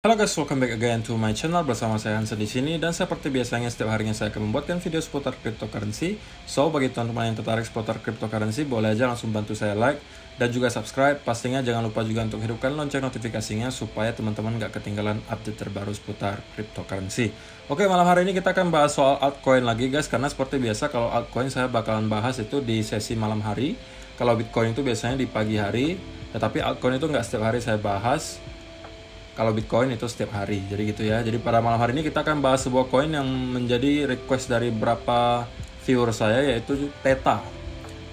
Halo guys, welcome back again to my channel. Bersama saya Hansen di sini, dan seperti biasanya setiap harinya saya akan membuatkan video seputar cryptocurrency. So, bagi teman-teman yang tertarik seputar cryptocurrency, boleh aja langsung bantu saya like dan juga subscribe. Pastinya jangan lupa juga untuk hidupkan lonceng notifikasinya supaya teman-teman gak ketinggalan update terbaru seputar cryptocurrency. Oke, malam hari ini kita akan bahas soal altcoin lagi guys, karena seperti biasa kalau altcoin saya bakalan bahas itu di sesi malam hari. Kalau Bitcoin itu biasanya di pagi hari, tetapi altcoin itu nggak setiap hari saya bahas. Kalau Bitcoin itu setiap hari, jadi gitu ya. Jadi pada malam hari ini kita akan bahas sebuah koin yang menjadi request dari beberapa viewer saya, yaitu Theta.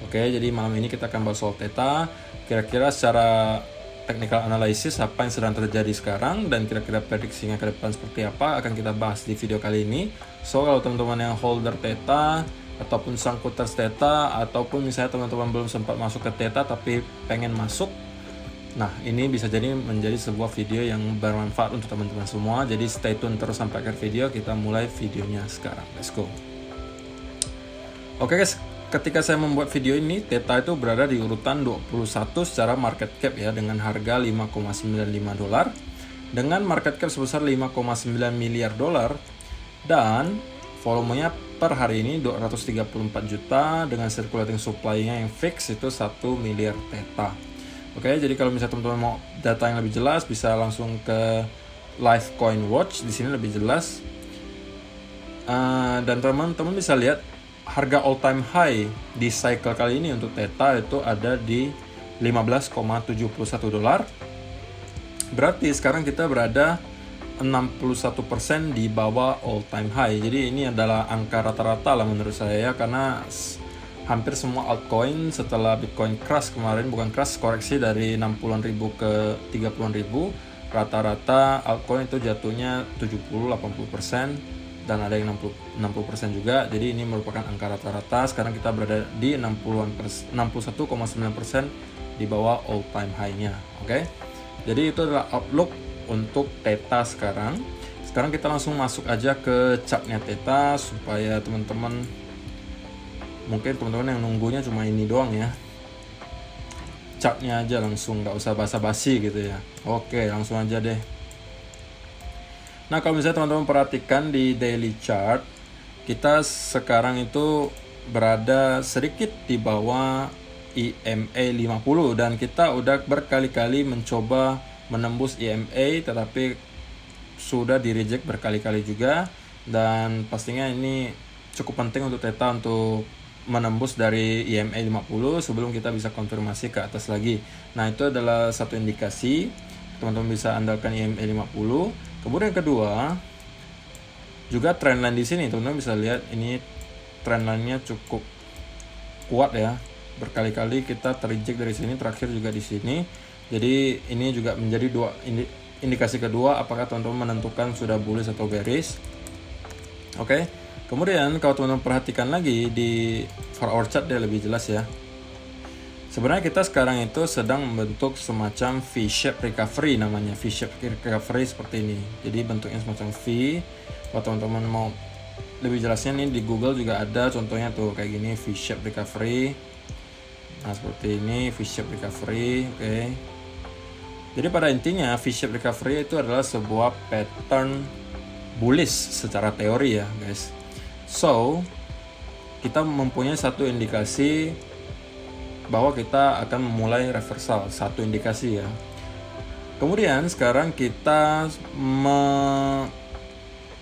Oke, jadi malam ini kita akan bahas soal Theta. Kira-kira secara technical analysis apa yang sedang terjadi sekarang, dan kira-kira prediksinya ke depan seperti apa akan kita bahas di video kali ini. So, kalau teman-teman yang holder Theta ataupun sangkuters Theta, ataupun misalnya teman-teman belum sempat masuk ke Theta tapi pengen masuk, nah, ini bisa jadi menjadi sebuah video yang bermanfaat untuk teman-teman semua. Jadi stay tune terus sampai akhir video. Kita mulai videonya sekarang. Let's go. Oke guys, ketika saya membuat video ini, Theta itu berada di urutan 21 secara market cap ya, dengan harga 5,95 dolar, dengan market cap sebesar 5,9 miliar dolar, dan volumenya per hari ini 234 juta, dengan circulating supply-nya yang fix itu 1 miliar Theta. Oke, jadi kalau misalnya teman-teman mau data yang lebih jelas, bisa langsung ke Live Coin Watch. Di sini lebih jelas. Dan teman-teman bisa lihat harga all time high di cycle kali ini untuk Theta itu ada di 15,71 dolar. Berarti sekarang kita berada 61% di bawah all time high. Jadi ini adalah angka rata-rata lah menurut saya ya, karena hampir semua altcoin setelah Bitcoin crash kemarin, bukan crash, koreksi dari 60-an ribu ke 30-an ribu, rata-rata altcoin itu jatuhnya 70-80%, dan ada yang 60% juga. Jadi ini merupakan angka rata-rata. Sekarang kita berada di 61,9% di bawah all time high-nya. Oke. Jadi itu adalah outlook untuk Theta sekarang. Sekarang kita langsung masuk aja ke chartnya Theta supaya teman-teman, mungkin teman-teman yang nunggunya cuma ini doang ya, chartnya aja langsung, nggak usah basa-basi gitu ya. Oke, langsung aja deh. Nah, kalau misalnya teman-teman perhatikan di daily chart, kita sekarang itu berada sedikit di bawah EMA 50, dan kita udah berkali-kali mencoba menembus EMA tetapi sudah di reject berkali-kali juga, dan pastinya ini cukup penting untuk Theta untuk menembus dari EMA 50 sebelum kita bisa konfirmasi ke atas lagi. Nah, itu adalah satu indikasi teman-teman bisa andalkan EMA 50. Kemudian kedua, juga trendline di sini teman-teman bisa lihat, ini trendline-nya cukup kuat ya. Berkali-kali kita terreject dari sini, terakhir juga di sini. Jadi ini juga menjadi dua indikasi kedua apakah teman-teman menentukan sudah bullish atau bearish. Oke. Kemudian kalau teman-teman perhatikan lagi di 4-hour chart, dia lebih jelas ya. Sebenarnya kita sekarang itu sedang membentuk semacam V-shape recovery, namanya V-shape recovery seperti ini. Jadi bentuknya semacam V. Kalau teman-teman mau lebih jelasnya nih, di Google juga ada contohnya tuh kayak gini, V-shape recovery. Nah, seperti ini V-shape recovery. Oke. Jadi pada intinya V-shape recovery itu adalah sebuah pattern bullish secara teori ya guys. So, kita mempunyai satu indikasi bahwa kita akan memulai reversal, satu indikasi ya. Kemudian sekarang kita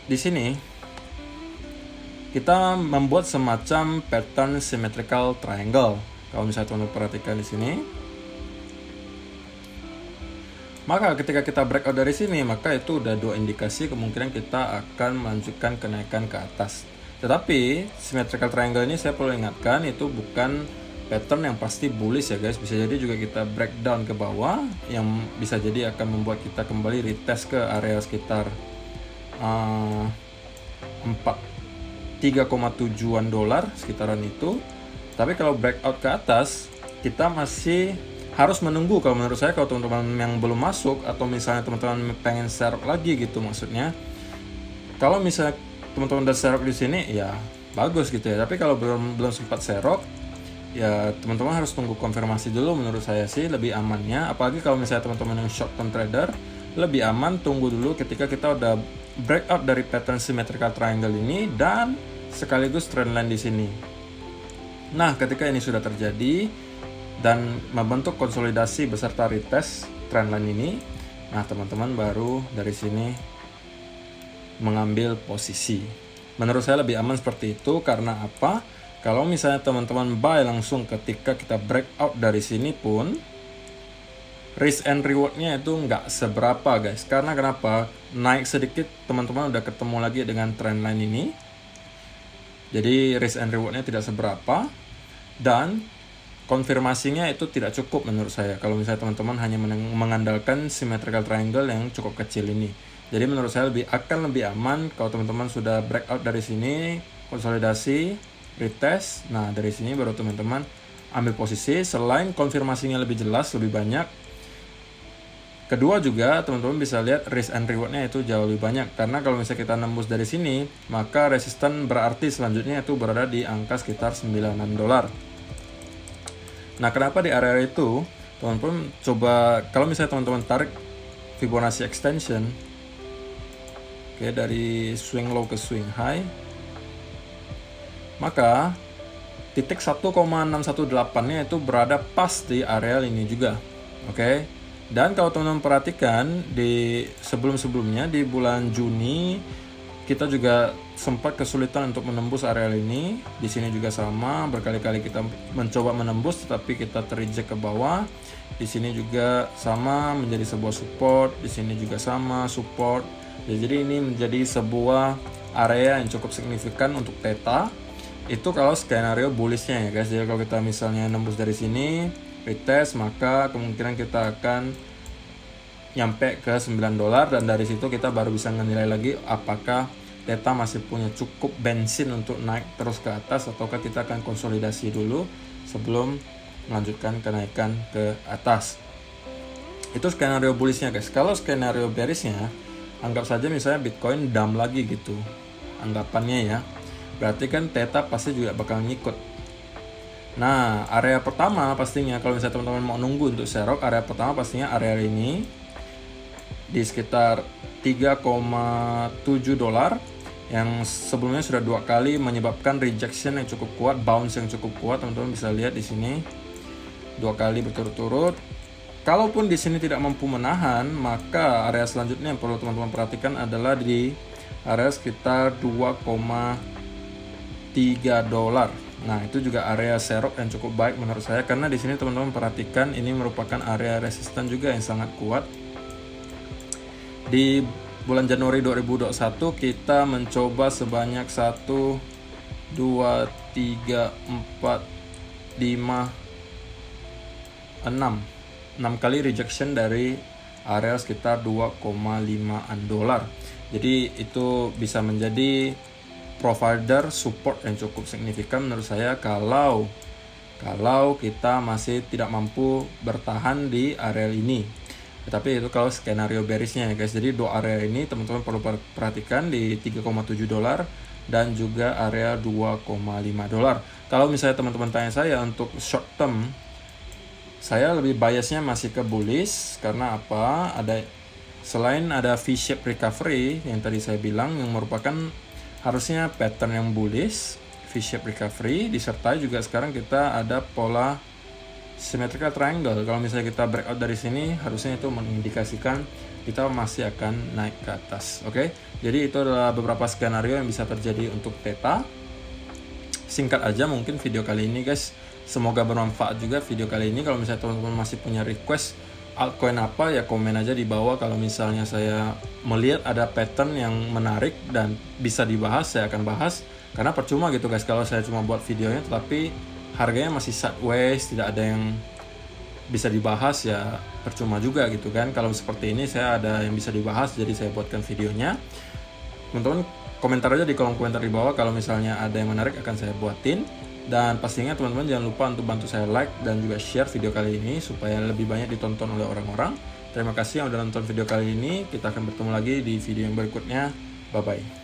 di sini kita membuat semacam pattern symmetrical triangle. Kalau misalnya teman-teman perhatikan di sini, maka ketika kita breakout dari sini, maka itu udah dua indikasi kemungkinan kita akan melanjutkan kenaikan ke atas. Tetapi symmetrical triangle ini saya perlu ingatkan, itu bukan pattern yang pasti bullish ya guys. Bisa jadi juga kita breakdown ke bawah, yang bisa jadi akan membuat kita kembali retest ke area sekitar 3,7-an dolar sekitaran itu. Tapi kalau breakout ke atas, kita masih harus menunggu kalau menurut saya. Kalau teman-teman yang belum masuk, atau misalnya teman-teman pengen share lagi gitu maksudnya, kalau misalnya teman-teman udah serok di sini ya bagus gitu ya. Tapi kalau belum sempat serok, ya teman-teman harus tunggu konfirmasi dulu, menurut saya sih lebih amannya. Apalagi kalau misalnya teman-teman yang short term trader, lebih aman tunggu dulu ketika kita udah breakout dari pattern symmetrical triangle ini dan sekaligus trendline di sini. Nah, ketika ini sudah terjadi dan membentuk konsolidasi beserta retest trendline ini, nah teman-teman baru dari sini mengambil posisi. Menurut saya lebih aman seperti itu karena apa? Kalau misalnya teman-teman buy langsung ketika kita breakout dari sini pun risk and rewardnya itu nggak seberapa guys. Karena kenapa? Naik sedikit teman-teman udah ketemu lagi dengan trendline ini. Jadi risk and rewardnya tidak seberapa. Dan konfirmasinya itu tidak cukup menurut saya. Kalau misalnya teman-teman hanya mengandalkan symmetrical triangle yang cukup kecil ini. Jadi menurut saya akan lebih aman kalau teman-teman sudah breakout dari sini, konsolidasi, retest. Nah dari sini baru teman-teman ambil posisi. Selain konfirmasinya lebih jelas, lebih banyak. Kedua juga teman-teman bisa lihat risk and rewardnya itu jauh lebih banyak. Karena kalau misalnya kita nembus dari sini, maka resisten berarti selanjutnya itu berada di angka sekitar $9. Nah kenapa di area itu? Teman-teman coba, kalau misalnya teman-teman tarik Fibonacci extension, oke, dari swing low ke swing high, maka titik 1,618-nya itu berada pas di area ini juga. Oke. Dan kalau teman-teman perhatikan di sebelum-sebelumnya di bulan Juni kita juga sempat kesulitan untuk menembus area ini. Di sini juga sama, berkali-kali kita mencoba menembus tetapi kita terreject ke bawah. Di sini juga sama menjadi sebuah support, di sini juga sama support. Jadi ini menjadi sebuah area yang cukup signifikan untuk theta. Itu kalau skenario bullishnya ya guys. Jadi kalau kita misalnya nembus dari sini, retest, maka kemungkinan kita akan nyampe ke $9 dan dari situ kita baru bisa menilai lagi apakah theta masih punya cukup bensin untuk naik terus ke atas ataukah kita akan konsolidasi dulu sebelum melanjutkan kenaikan ke atas. Itu skenario bullishnya guys. Kalau skenario bearishnya, anggap saja misalnya Bitcoin dump lagi gitu anggapannya ya, berarti kan theta pasti juga bakal ngikut. Nah, area pertama pastinya kalau misalnya teman-teman mau nunggu untuk serok, area pertama pastinya area ini di sekitar $3,7 yang sebelumnya sudah 2 kali menyebabkan rejection yang cukup kuat, bounce yang cukup kuat. Teman-teman bisa lihat di sini 2 kali berturut-turut. Kalaupun di sini tidak mampu menahan, maka area selanjutnya yang perlu teman-teman perhatikan adalah di area sekitar $2,3. Nah, itu juga area serok yang cukup baik menurut saya karena di sini teman-teman perhatikan ini merupakan area resisten juga yang sangat kuat. Di bulan Januari 2021 kita mencoba sebanyak 1 2 3 4 5 6 kali rejection dari area sekitar $2,5. Jadi itu bisa menjadi provider support yang cukup signifikan menurut saya kalau kita masih tidak mampu bertahan di area ini. Tapi itu kalau skenario bearishnya ya guys. Jadi dua area ini teman-teman perlu perhatikan di $3,7 dan juga area $2,5. Kalau misalnya teman-teman tanya saya untuk short term, saya lebih biasnya masih ke bullish karena apa? Selain ada V-shape recovery yang tadi saya bilang yang merupakan harusnya pattern yang bullish, V-shape recovery, disertai juga sekarang kita ada pola symmetrical triangle. Kalau misalnya kita breakout dari sini, harusnya itu mengindikasikan kita masih akan naik ke atas. Oke, jadi itu adalah beberapa skenario yang bisa terjadi untuk theta. Singkat aja mungkin video kali ini guys, semoga bermanfaat juga video kali ini. Kalau misalnya teman-teman masih punya request altcoin apa, ya komen aja di bawah. Kalau misalnya saya melihat ada pattern yang menarik dan bisa dibahas, saya akan bahas. Karena percuma gitu guys kalau saya cuma buat videonya tetapi harganya masih sideways, tidak ada yang bisa dibahas, ya percuma juga gitu kan. Kalau seperti ini saya ada yang bisa dibahas, jadi saya buatkan videonya. Teman-teman komentar aja di kolom komentar di bawah kalau misalnya ada yang menarik akan saya buatin. Dan pastinya teman-teman jangan lupa untuk bantu saya like dan juga share video kali ini supaya lebih banyak ditonton oleh orang-orang. Terima kasih yang udah nonton video kali ini. Kita akan bertemu lagi di video yang berikutnya. Bye-bye.